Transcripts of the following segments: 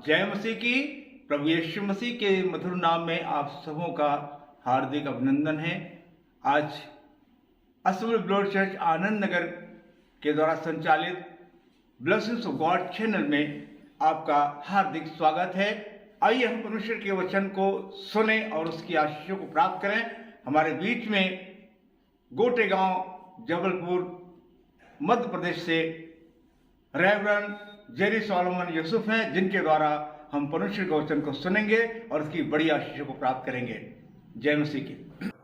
जय मसीह की। प्रभु यीशु मसीह के मधुर नाम में आप सबों का हार्दिक अभिनंदन है। आज assembly blood church Anand Nagar के द्वारा संचालित ब्लेसिंग्स ऑफ गॉड चैनल में आपका हार्दिक स्वागत है। आइए हम परमेश्वर के वचन को सुने और उसकी आशीषों को प्राप्त करें। हमारे बीच में गोटेगांव जबलपुर मध्य प्रदेश से रेवरेंड जेरी सोलोमन यूसुफ हैं, जिनके द्वारा हम परमेश्वर के वचन को सुनेंगे और उसकी बड़ी आशीषों को प्राप्त करेंगे। जय मसीह की।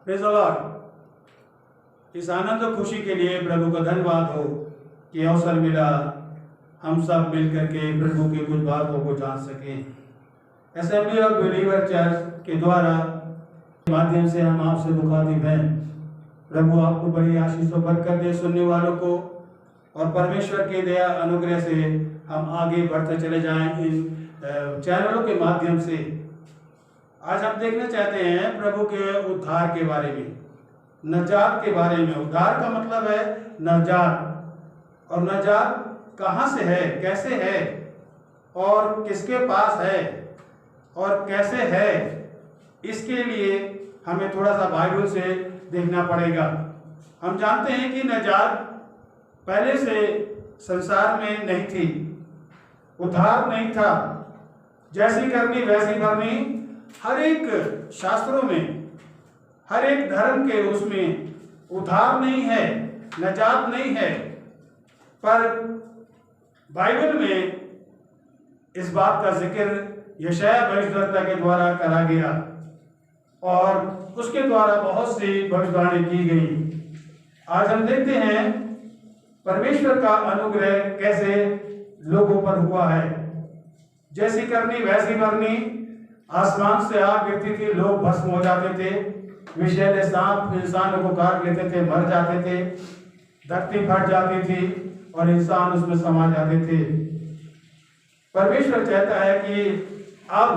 Praise the Lord. इस आनंद और खुशी के लिए प्रभु का धन्यवाद हो कि अवसर मिला हम सब मिलकर के प्रभु की कुछ बातों को जान सकें। असेंबली ऑफ बिलीवर चर्च के द्वारा माध्यम से हम आपसे मुखातिब हैं। प्रभु आपको बड़ी आशीषों बरकत दे, सुनने वालों को, और परमेश्वर की दया अनुग्रह से हम आगे बढ़ते चले जाएं इन चैनलों के माध्यम से। आज हम देखना चाहते हैं प्रभु के उद्धार के बारे में, नजात के बारे में। उद्धार का मतलब है नजात, और नजात कहाँ से है, कैसे है, और किसके पास है और कैसे है, इसके लिए हमें थोड़ा सा बाइबल से देखना पड़ेगा। हम जानते हैं कि नजात पहले से संसार में नहीं थी, उद्धार नहीं था। जैसी करनी वैसी भरनी, हर एक शास्त्रों में, हर एक धर्म के उसमें उद्धार नहीं है, नजात नहीं है। पर बाइबल में इस बात का जिक्र यशायाह भविष्यद्वक्ता के द्वारा करा गया और उसके द्वारा बहुत सी भविष्यवाणी की गई। आज हम देखते हैं परमेश्वर का अनुग्रह कैसे लोगों पर हुआ है। जैसी करनी वैसी भरनी, आसमान से आग गिरती थी, लोग भस्म हो जाते थे, विषैले सांप इंसानों को काट लेते थे, मर जाते थे, धरती फट जाती थी और इंसान उसमें समा जाते थे। परमेश्वर चाहता है कि अब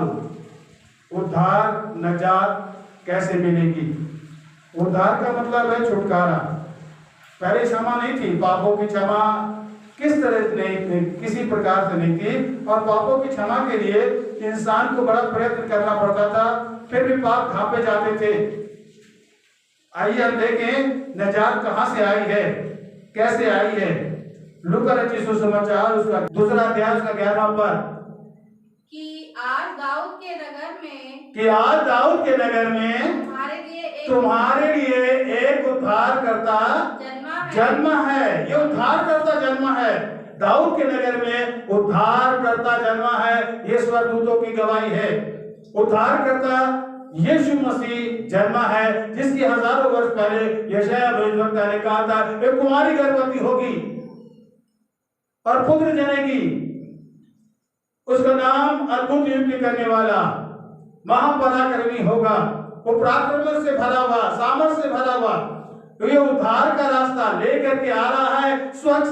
उद्धार नजात कैसे मिलेगी। उद्धार का मतलब है छुटकारा। पहले क्षमा नहीं थी, पापों की क्षमा किस तरह नहीं, किसी प्रकार से नहीं थी, और पापों की क्षमा के लिए इंसान को बड़ा प्रयत्न करना पड़ता था, फिर भी पाप ढांपे जाते थे। आइए हम देखें नजात कहां से आई है, कैसे आई है। लूका रचित सुसमाचार उसका दूसरा अध्याय उसका 11वां पद कि आज दाऊद के नगर में तुम्हारे लिए एक उद्धारकर्ता जन्मा है। ये उद्धारकर्ता जन्मा है। दाऊद के नगर में उद्धारकर्ता जन्मा है। ये स्वर्गदूतों की गवाही है। उद्धारकर्ता यीशु मसीह जन्मा है, जिसकी हजारों वर्ष पहले यशायाह भविष्यद्वक्ता ने कहा था, एक कुमारी गर्भवती होगी और पुत्र जनेगी, उसका नाम अद्भुत युक्ति करने वाला, महापराक्रमी होगा, वो पराक्रम से भरा हुआ, सामर्थ से भरा हुआ। तो ये उद्धार का रास्ता लेकर के आ रहा है, स्वर्ग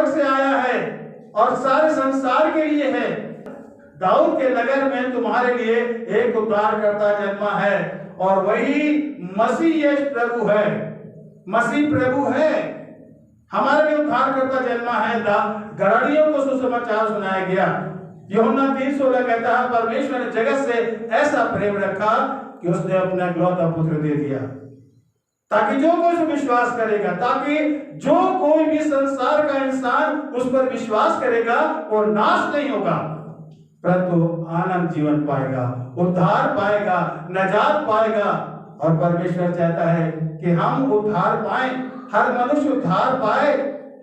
से आया है और सारे संसार के लिए है। दाऊद के नगर में तुम्हारे लिए एक उद्धारकर्ता जन्मा है, और वही मसीह यीशु प्रभु है। मसीह प्रभु है, हमारे लिए उद्धारकर्ता जन्मा है। गराड़ियों को सुसमाचार सुनाया गया। यूहन्ना 3:16 कहता है, परमेश्वर ने जगत से ऐसा प्रेम रखा कि उसने अपना इकलौता पुत्र दे दिया, ताकि जो कोई विश्वास करेगा, ताकि जो कोई भी संसार का इंसान उस पर विश्वास करेगा वो नाश नहीं होगा, परंतु आनंद जीवन पाएगा, उद्धार पाएगा, नजात पाएगा। और परमेश्वर चाहता है कि हम उद्धार पाएं, हर मनुष्य उद्धार पाए,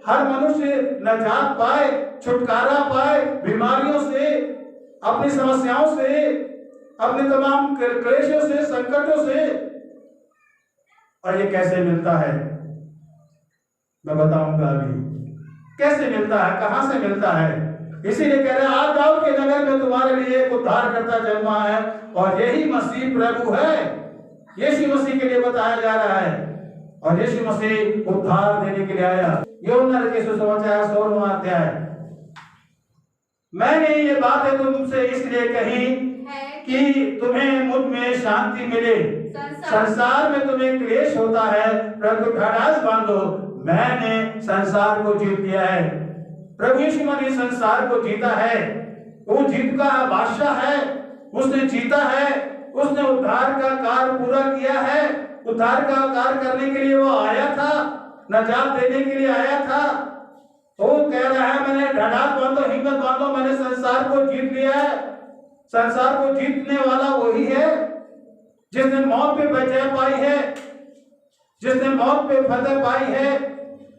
हर मनुष्य नजात पाए, छुटकारा पाए बीमारियों से, अपनी समस्याओं से, अपने तमाम क्लेशों से, संकटों से। और ये कैसे मिलता है मैं बताऊंगा अभी। कैसे मिलता है, कहां से मिलता है। इसीलिए कह रहे हैं, आज दाऊद के नगर में तुम्हारे लिए एक उद्धारकर्ता जन्मा है, और यही मसीह प्रभु है। यीशु मसीह के लिए बताया जा रहा है, और यीशु मसीह उद्धार देने के लिए आया। यूहन्ना रचित सुसमाचार 16वां अध्याय। मैंने ये बातें तुमसे इसलिए कही कि तुम्हें मुझ में शांति मिले। संसार में तुम्हें क्लेश होता है, परंतु ढाढ़स बांधो, मैंने संसार को जीत लिया है। प्रभु यीशु मसीह संसार को जीता है। वो जीत का बादशाह है, उसने जीता है, उसने उद्धार का कार्य पूरा किया है। उद्धार का कार्य करने के लिए वो आया था, नजात देने के लिए आया था। तो वो कह रहा है मैंने ढाढ़ बांधो, हिम्मत बांधो, मैंने संसार को जीत लिया है। संसार को जीतने वाला वही है जिसने मौत पे विजय पाई है, जिसने मौत पे फतह पाई है,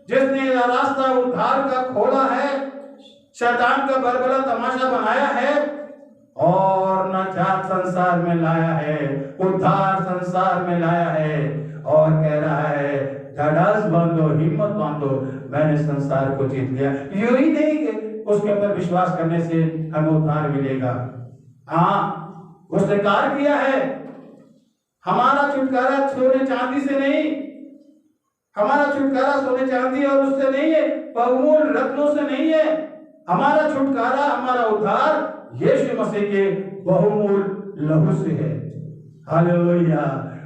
जिसने रास्ता उद्धार का खोला है, शैतान का बरबला तमाशा बनाया है और नजात संसार में लाया है, उद्धार संसार में लाया है। और कह रहा है ढाढ़ बांधो, हिम्मत बांधो, मैंने संसार को जीत लिया। यूं ही नहीं उसके ऊपर विश्वास करने से हमें उद्धार मिलेगा। हाँ, उसने कार्य किया है। हमारा छुटकारा सोने चांदी से नहीं, हमारा छुटकारा सोने चांदी और उससे नहीं है, बहुमूल्य रत्नों से नहीं है। हमारा छुटकारा, हमारा उद्धार यीशु मसीह के बहुमूल्य लहू से है। हालेलुया।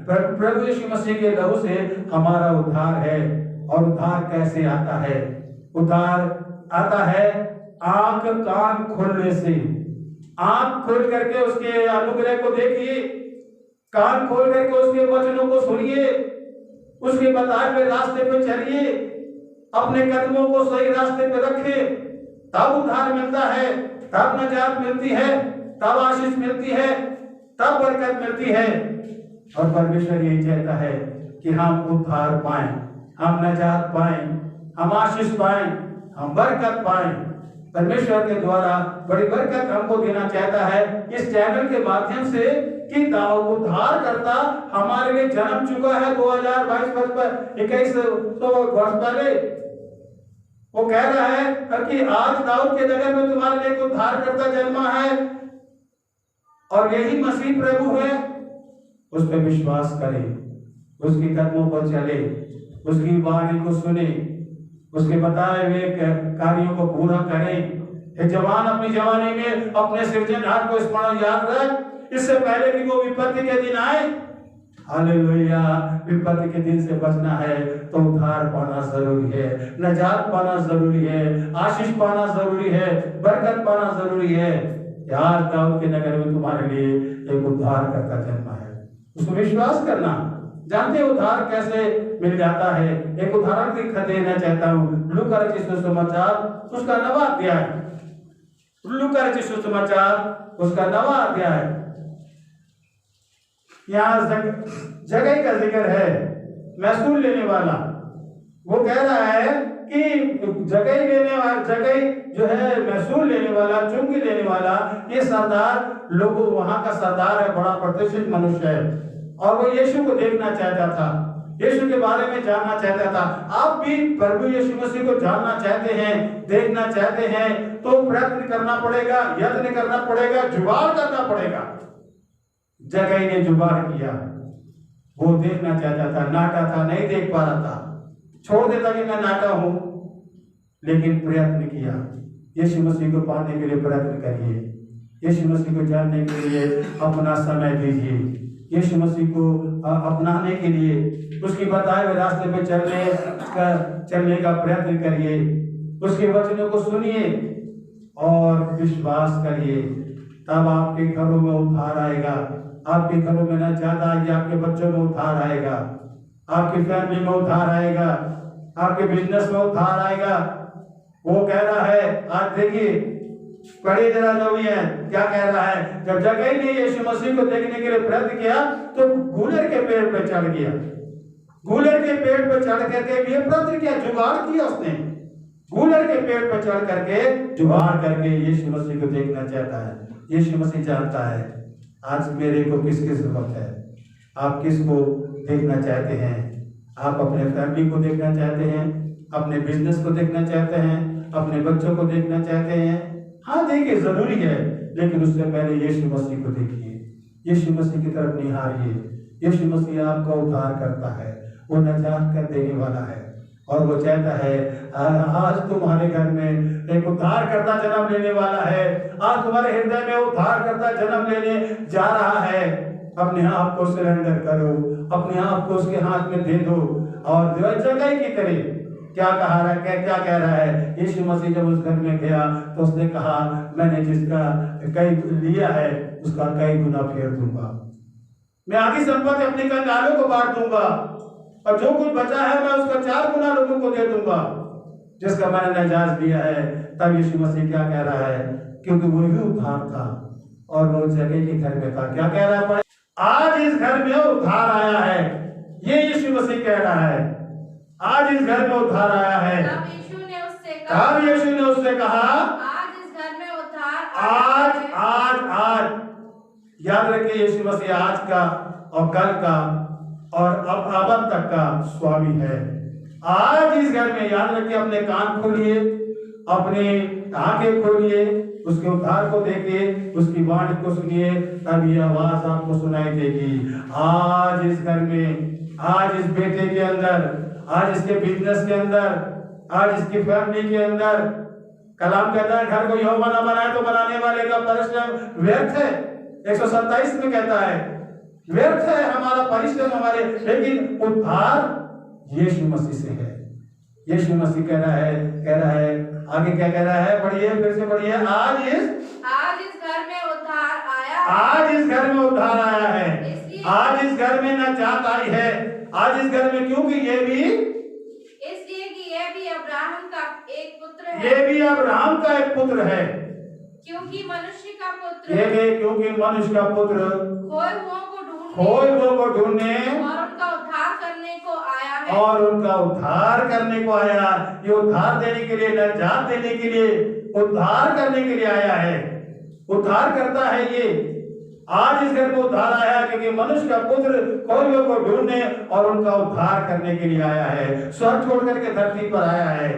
प्रभु यीशु मसीह के लहू से हमारा उद्धार है। और उद्धार कैसे आता है? उद्धार आता है आंख कान खोलने से। आंख खोल करके उसके अनुग्रह को देखिए, कान खोल करके उसके वचनों को सुनिए, उसके बताए हुए रास्ते पे चलिए, अपने कदमों को सही रास्ते पे रखे, तब उद्धार मिलता है, तब नजात मिलती है, तब आशीष मिलती है, तब बरकत मिलती है। और परमेश्वर यही चाहता है कि हम उद्धार पाएं, हम नजात पाएं, हम आशीष पाएं, हम बरकत पाएं। परमेश्वर के द्वारा बड़ी बरकत हमको देना चाहता है इस चैनल के माध्यम से कि उद्धार करता हमारे लिए जन्म चुका है 2022-21 वर्ष पहले। वो कह रहा है कि आज दाऊद के नगर में तुम्हारे लिए उद्धार करता जन्मा है और यही मसीह प्रभु है। उस पर विश्वास करें, उसके कदमों पर चले, उसकी वाणी को सुने, उसके बताए हुए कार्यों को पूरा करें। जवान अपनी जवानी में अपने सृजनहार को स्मरण याद रख, इससे पहले कि वो विपत्ति के दिन आए। हालेलुया। विपत्ति के दिन से बचना है तो उद्धार पाना जरूरी है, नजात पाना जरूरी है, आशीष पाना जरूरी है, बरकत पाना जरूरी है। आज दाऊद के नगर में तुम्हारे लिए एक उद्धार करता जन्मा है, उसको विश्वास करना। जानते उद्धार कैसे मिल जाता है? एक उदाहरण दिखा देना चाहता हूँ। लूका रचित सुसमाचार उसका 9वां अध्याय, लूका रचित सुसमाचार उसका 9वां अध्याय। यहाँ जगह का जिक्र है, महसूल लेने वाला। वो कह रहा है कि जगह लेने वाला, जगह जो है महसूल लेने वाला, चुंगी लेने वाला, ये सरदार लोगों वहां का सरदार है, बड़ा प्रतिष्ठित मनुष्य है और वो यीशु को देखना चाहता था, यीशु के बारे में जानना चाहता था। आप भी प्रभु यीशु मसीह को जानना चाहते हैं, देखना चाहते हैं तो प्रयत्न करना पड़ेगा, यत्न करना पड़ेगा, जुगाड़ करना पड़ेगा। जगह ने जुगाड़ किया, वो देखना चाहता था, नाटा था, नहीं देख पा रहा था, छोड़ देता कि मैं नाटा हूं, लेकिन प्रयत्न किया। यीशु मसीह को पाने के लिए प्रयत्न करिए, यीशु मसीह को जानने के लिए अपना समय दीजिए, यीशु मसीह को अपनाने के लिए उसकी बताए हुए रास्ते पे चलने का प्रयत्न करिए, उसके वचनों को सुनिए और विश्वास करिए। तब आपके घरों में उद्धार आएगा, आपके घरों में न ज्यादा आएगी, आपके बच्चों में उद्धार आएगा, आपकी फैमिली में उद्धार आएगा, आपके बिजनेस में उद्धार आएगा। वो कह रहा है, आज देखिए पढ़े जरा जो भी है, क्या कह रहा है? जब जगह ने यीशु मसीह को देखने के लिए प्रयत्न किया तो गूलर के पेड़ पर चढ़ गया, गूलर के पेड़ पर चढ़ करके भी प्रयत्न किया, जुगाड़ किया उसने, गूलर के पेड़ पर चढ़ करके जुगाड़ करके यीशु मसीह को देखना चाहता है। यीशु मसीह जानता है आज मेरे को किसकी जरूरत है। आप किसको देखना चाहते हैं? आप अपने फैमिली को देखना चाहते हैं, अपने बिजनेस को देखना चाहते हैं, अपने बच्चों को देखना चाहते हैं? हाँ देखिए, जरूरी है, लेकिन उससे पहले यीशु मसीह को देखिए, यीशु मसीह की तरफ निहारिए। यीशु मसीह आपका उद्धार करता है, वो नजात कर देने वाला है और वो चाहता है आज तुम्हारे घर में एक उद्धार करता जन्म लेने वाला है, आज तुम्हारे हृदय में उद्धार करता जन्म लेने जा रहा है। अपने आप को सरेंडर करो, अपने आप को उसके हाथ में दे दो और जगह की तरह क्या कहा रहा है, क्या कह रहा है। यीशु मसीह जब उस घर में गया तो उसने कहा, मैंने जिसका कई लिया है उसका कई गुना फेर दूंगा, मैं आधी संपत्ति अपने कंगालों को बांट दूंगा, और जो कुछ बचा है मैं उसका 4 गुना लोगों को दे दूंगा जिसका मैंने नजायज लिया है। तब यीशु मसीह क्या कह रहा है, क्योंकि वो ही उद्धार था और वो जगह के घर में था। क्या कह रहा है, आज इस घर में उद्धार आया है, ये यीशु मसीह कह रहा है, आज इस घर में उद्धार आया है। तब यीशु ने उससे कहा, आज इस घर में उद्धार आज आया है। आज याद रखिए, यीशु मसीह आज का और कल का और अब तक का स्वामी है। आज इस घर में, याद रखिए, अपने कान खोलिए, अपनी आंखें खोलिए, उसके उद्धार को देखिए, उसकी वाणी को सुनिए, तब ये आवाज आपको सुनाई देगी। आज इस घर में, आज इस बेटे के अंदर, आज इसके बिजनेस के अंदर, आज इसकी फैमिली के अंदर, कलाम कहता है घर को यहोवा न बनाए तो बनाने वाले का परिश्रम व्यर्थ है। 127 में कहता है व्यर्थ है हमारा परिश्रम हमारे, लेकिन उद्धार यीशु मसीह से है। यीशु मसीह कह रहा है आगे क्या कह रहा है, पढ़िए, फिर से पढ़िए। आज इस घर में उद्धार आया है। आज इस घर में उद्धार आया है। आज इस घर में नजात आई है। आज इस घर में, क्योंकि इसलिए कि ये भी अब्राहम का एक पुत्र है। ये भी अब्राहम का एक पुत्र है। क्योंकि मनुष्य का पुत्र क्योंकि मनुष्य का पुत्र खोए हुओं को ढूंढने और उनका उद्धार करने को आया है। और उनका उद्धार करने को आया। ये उद्धार देने के लिए, नजात देने के लिए, उद्धार करने के लिए आया है। उद्धार करता है ये। आज इस घर में उद्धार आया क्योंकि मनुष्य का पुत्र खोए हुओं को ढूंढने और उनका उद्धार करने के लिए आया है। स्वर्ग छोड़ करके धरती पर आया है।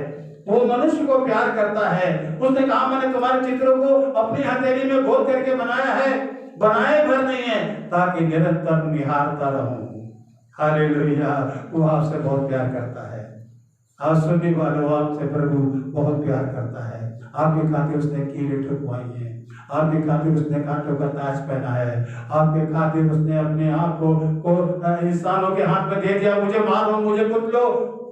वो मनुष्य को प्यार करता है। उसने कहा, मैंने तुम्हारे चित्रों को अपनी हथेली में गोद करके बनाया है, बनाए भर नहीं है, ताकि निरंतर निहारता रहूं। हालेलुया। वो आपसे बहुत प्यार करता है। आप सुनने वालों, आपसे प्रभु बहुत प्यार करता है। आपके खातिर उसने कीड़े ठुकवाई हैं, आपके खातिर उसने कांटों का ताज पहना है, आपके खातिर उसने अपने आप को इंसानों के हाथ में दे दिया। मुझे मारो, मुझे कुचलो,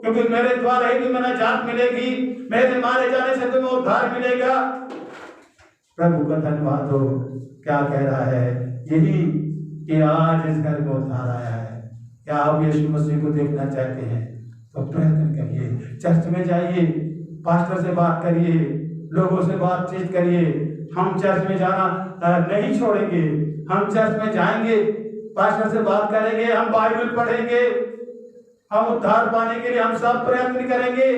क्योंकि मेरे द्वारा ही तुम्हें नजात मिलेगी, मेरे मारे जाने से तुम्हें उद्धार मिलेगा। प्रभु का धन्यवाद हो। क्या कह रहा है, यही कि आज इस घर में उद्धार आया है। क्या आप यीशु मसीह को देखना चाहते हैं तो प्रयत्न करिए, चर्च में जाइए, पास्टर से बात करिए, लोगों से बातचीत करिए। हम चर्च में जाना नहीं छोड़ेंगे, हम चर्च में जाएंगे, पास्टर से बात करेंगे, हम बाइबल पढ़ेंगे, हम उद्धार पाने के लिए हम सब प्रयत्न करेंगे,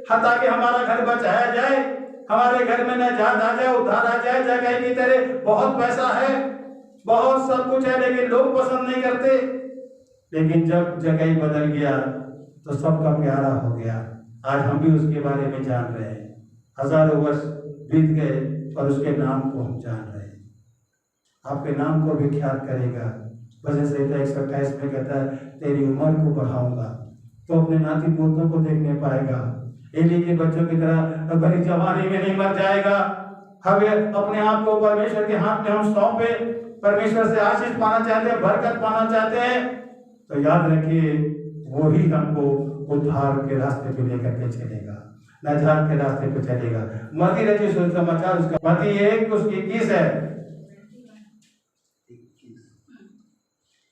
ताकि हमारा घर बचाया जाए, हमारे घर में नजात आ जाए, उद्धार आ जाए। जगह की तरह बहुत पैसा है, बहुत सब कुछ है, लेकिन लोग पसंद नहीं करते। लेकिन जब जगह बदल गया तो सबका प्यारा हो गया। आज हम भी उसके बारे में जान रहे हैं। हजारों वर्ष बीत गए और उसके नाम को हम जान रहे हैं। आपके नाम को भी ख्याल करेगा। भजन संहिता 128 में कहता है, तेरी उम्र को बढ़ाऊंगा तो अपने नाती पोतों को देखने पाएगा। एली के बच्चों की तरह भरी जवानी में नहीं मर जाएगा। हमें अपने आप को परमेश्वर के हाथ में हम सौंपे, परमेश्वर से आशीष पाना चाहते हैं, बरकत पाना चाहते हैं, तो याद रखिए वो ही हमको उद्धार के रास्ते पे लेकर के चलेगा, नजात के रास्ते पे चलेगा। मत्ती रचित सुसमाचार उसका मत्ती 1 उसकी 21 है,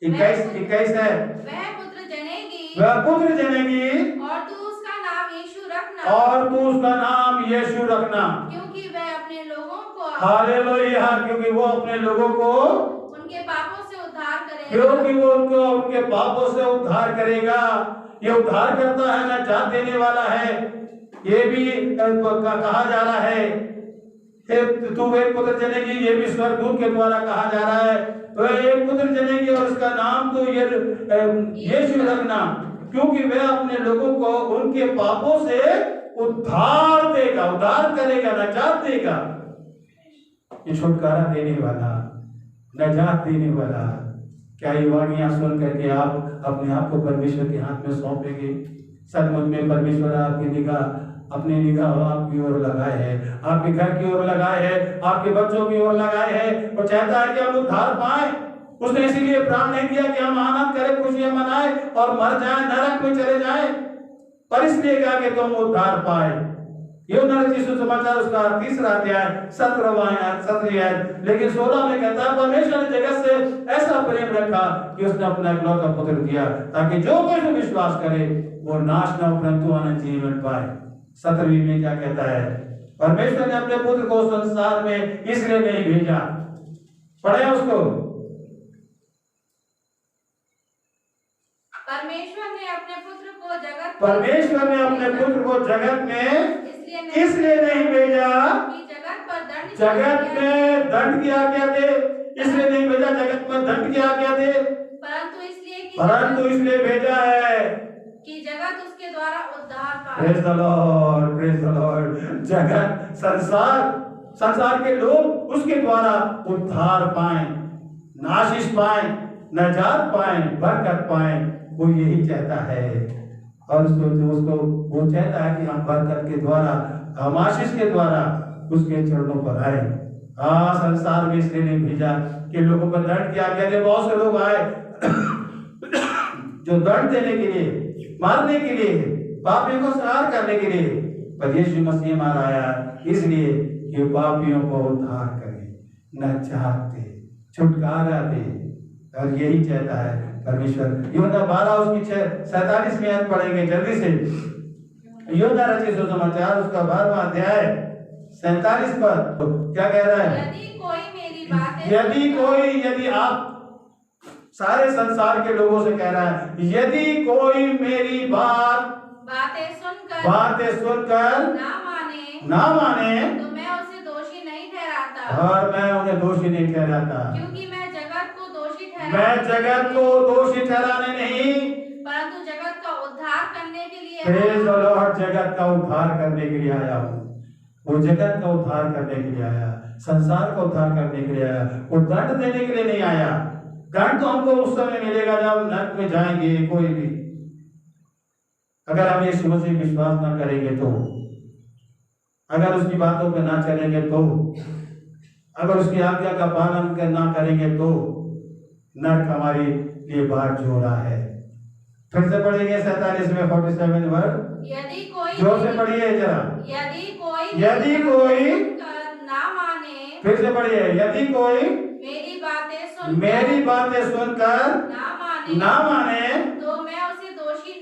21 है। वह पुत्र जनेगी और तू उसका नाम यीशु रखना, क्योंकि वह अपने लोगों को हालेलुया, क्योंकि वो अपने लोगों को उनके पापों से उद्धार करेगा। क्योंकि वो उनको उनके पापों से उद्धार करेगा। ये उद्धार करता है, नजात देने वाला है। ये भी कहा जा रहा है, तू एक पुत्र जनेगी, ये भी स्वर्गदूत के द्वारा कहा जा रहा है। तो एक पुत्र जनेगी और उसका नाम तो यीशु रखना, क्योंकि वह अपने लोगों को उनके पापों से उद्धार देगा, उद्धार करेगा, नजात देगा। ये छुटकारा देने वाला, नजात देने वाला। क्या ये वाणियां सुन करके आप अपने आप को परमेश्वर के हाथ में सौंपेंगे? सचमुच में परमेश्वर आपकी निगाह, अपनी निगाह आपकी ओर लगाए है, आपके घर की ओर लगाए है, आपके बच्चों की ओर लगाए है। वो चाहता है कि हम उद्धार पाए। उसने इसीलिए प्राण नहीं दिया कि हम आनंद करें, खुशियां मनाएं और मर जाएं, नरक में चले जाएं। पर इसलिए कहा कि तुम उद्धार पाए। यूहन्ना रचित सुसमाचार उसका 3रा अध्याय 17वीं आयत। लेकिन 16 में कहता है परमेश्वर ने जगत से ऐसा प्रेम रखा कि उसने अपना इकलौता पुत्र दिया ताकि जो कोई विश्वास करे वो नाश न हो परंतु अनंत जीवन पाए। 17वीं में क्या कहता है? परमेश्वर ने अपने पुत्र को संसार में इसलिए नहीं भेजा, पढ़े उसको। परमेश्वर ने अपने पुत्र को जगत में इसलिए नहीं भेजा कि जगत में दंड की आज्ञा दे। इसलिए नहीं भेजा जगत में दंड की आज्ञा दे, परंतु इसलिए भेजा है कि जगत उसके द्वारा उद्धार पाए। Praise the Lord, praise the Lord. जगत संसार के लोग उसके द्वारा उद्धार पाएं, नाशिश पाएं, नजात पाएं, बरकत पाएं। वो यही चाहता है और उसको वो चाहता है कि हम बरकत के द्वारा, हम आशीष के द्वारा उसके चरणों पर आए। संसार में इसलिए नहीं भेजा कि लोगों पर दंड की आज्ञा दे। बहुत से लोग आए जो दंड देने के लिए, मारने के लिए, पापियों को संहार करने के लिए, पर यीशु मसीह हमारा आया इसलिए कि पापियों को उद्धार करे, नजात दे, छुटकारा दे। और यही चाहता है परमेश्वर। यूहन्ना 12 उसकी 47 में आयत पढ़ेंगे जल्दी से। यूहन्ना रचित सुसमाचार उसका 12वां अध्याय 47 पर तो क्या कह रहा है? यदि आप सारे संसार के लोगों से कह रहा है, यदि कोई मेरी बातें सुनकर ना माने तो मैं उसे दोषी नहीं ठहराता, और मैं उन्हें दोषी नहीं ठहराता, क्योंकि मैं जगत को दोषी ठहराने नहीं परंतु जगत का उद्धार करने के लिए प्रेज द लॉर्ड, जगत का उद्धार करने के लिए आया हूँ। वो जगत का उद्धार करने के लिए आया, संसार का उद्धार करने के लिए आया। वो दंड देने के लिए नहीं आया। दंड तो हमको उस समय मिलेगा जब नरक में जाएंगे कोई भी, अगर हम यीशु मसीह विश्वास ना करेंगे तो, अगर उसकी बातों पे ना चलेंगे तो, अगर उसकी आज्ञा का पालन ना करेंगे तो नरक हमारे लिए बाट जोड़ा है। फिर से पढ़ेंगे 47 में 47 वर्ड, जोर से पढ़िए जरा। यदि कोई ना माने, फिर से पढ़िए। यदि कोई मेरी बातें सुनकर ना माने तो मैं उसे दोषी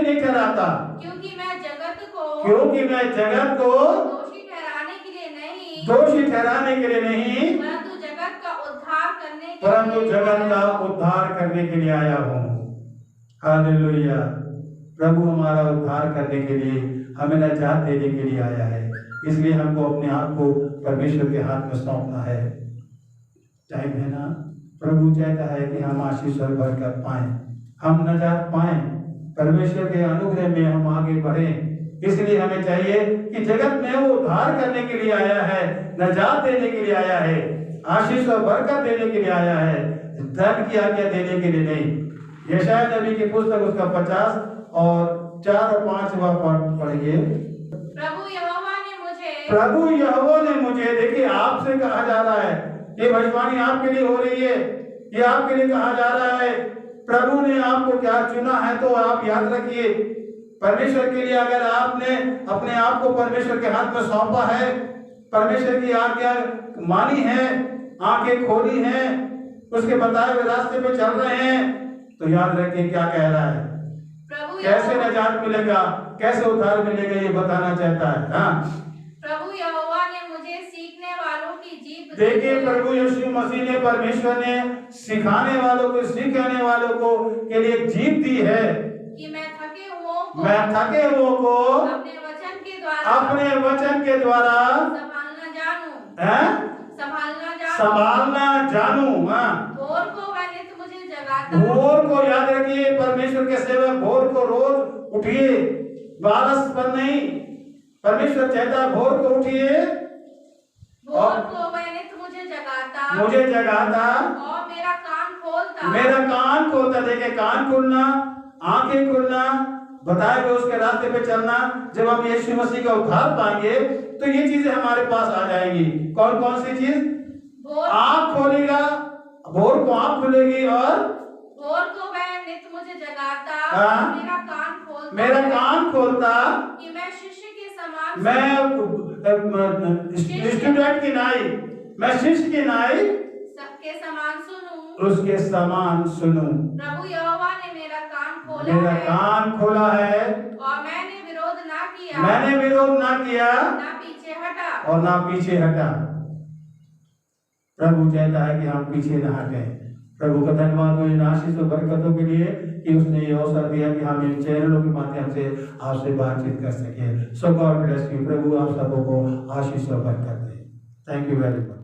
नहीं ठहराता, क्योंकि मैं जगत को दोषी ठहराने के लिए नहीं परंतु जगत का उद्धार करने के लिए आया हूँ। हालेलुया। प्रभु हमारा उद्धार करने के लिए, हमें नजात देने के लिए आया है। इसलिए हमको अपने आप को परमेश्वर के हाथ में सौंपना है। टाइम है ना, प्रभु चाहता है कि हम आशीष और बरकत पाएं, हम नजात पाएं, परमेश्वर के अनुग्रह में हम आगे बढ़ें। इसलिए हमें चाहिए कि जगत में वो उद्धार करने के लिए आया है, नजात देने के लिए आया है, आशीष और बरकत देने के लिए आया है, धन की आज्ञा देने के लिए नहीं। यशायाह नबी की पुस्तक उसका 50 और 4 और 5 पढ़िए। प्रभु यहोवा ने मुझे, देखिए आपसे कहा जा रहा है, ये भविष्यवाणी आपके लिए हो रही है, ये आपके लिए कहा जा रहा है। प्रभु ने आपको क्या चुना है तो आप याद रखिए, परमेश्वर के लिए अगर आपने अपने आप को परमेश्वर के हाथ में सौंपा है, परमेश्वर की आज्ञा मानी है, आंखें खोली हैं, उसके बताए हुए रास्ते पे चल रहे हैं, तो याद रखिए क्या कह रहा है, कैसे नजात मिलेगा, कैसे उद्धार मिलेगा, ये बताना चाहता है। हाँ, प्रभु यहोवा ने मुझे सीखने वालों की जीभ, देखिए प्रभु यीशु मसीह ने, परमेश्वर ने सिखाने वालों को, सिखाने वालों को के लिए जीभ दी है कि मैं थके हुओं को अपने वचन के द्वारा संभालना जानूं। भोर को याद रखिए, परमेश्वर के सेवक भोर को रोज उठिए, बारस पर नहीं। परमेश्वर चाहता भोर को उठिए, मुझे जगाता और मेरा कान खोलता। देखिए कान खोलना, आंखें खोलना, बताए हुए उसके रास्ते पे चलना। जब हम यीशु मसीह का उद्धार पाएंगे तो ये चीजें हमारे पास आ जाएंगी। कौन कौन सी चीज? आंख खोलेगा, भोर को आंख खुलेगी और भोर को वह नित्य मुझे जगाता, हाँ। मेरा कान खोलता, मेरा कान खोलता, कि मैं शिष्य के समान मैं स्टूडेंट की नाई, मैं शिष्य की नाई सबके समान सुनूं। उसके समान सुनूं। प्रभु यहोवा ने मेरा कान खोला मेरा है, कान खोला है और मैंने विरोध ना किया, मैंने विरोध ना किया ना पीछे हटा। और ना पीछे हटा। प्रभु चाहता है कि हम पीछे ना हटें। प्रभु का धन्यवाद हो इन आशीष और बरकतों के लिए कि उसने ये अवसर दिया कि हम इन चैनलों के माध्यम से आपसे बातचीत कर सके। So God bless you. प्रभु आप सबों को आशीष और बरकत दे। Thank you very much.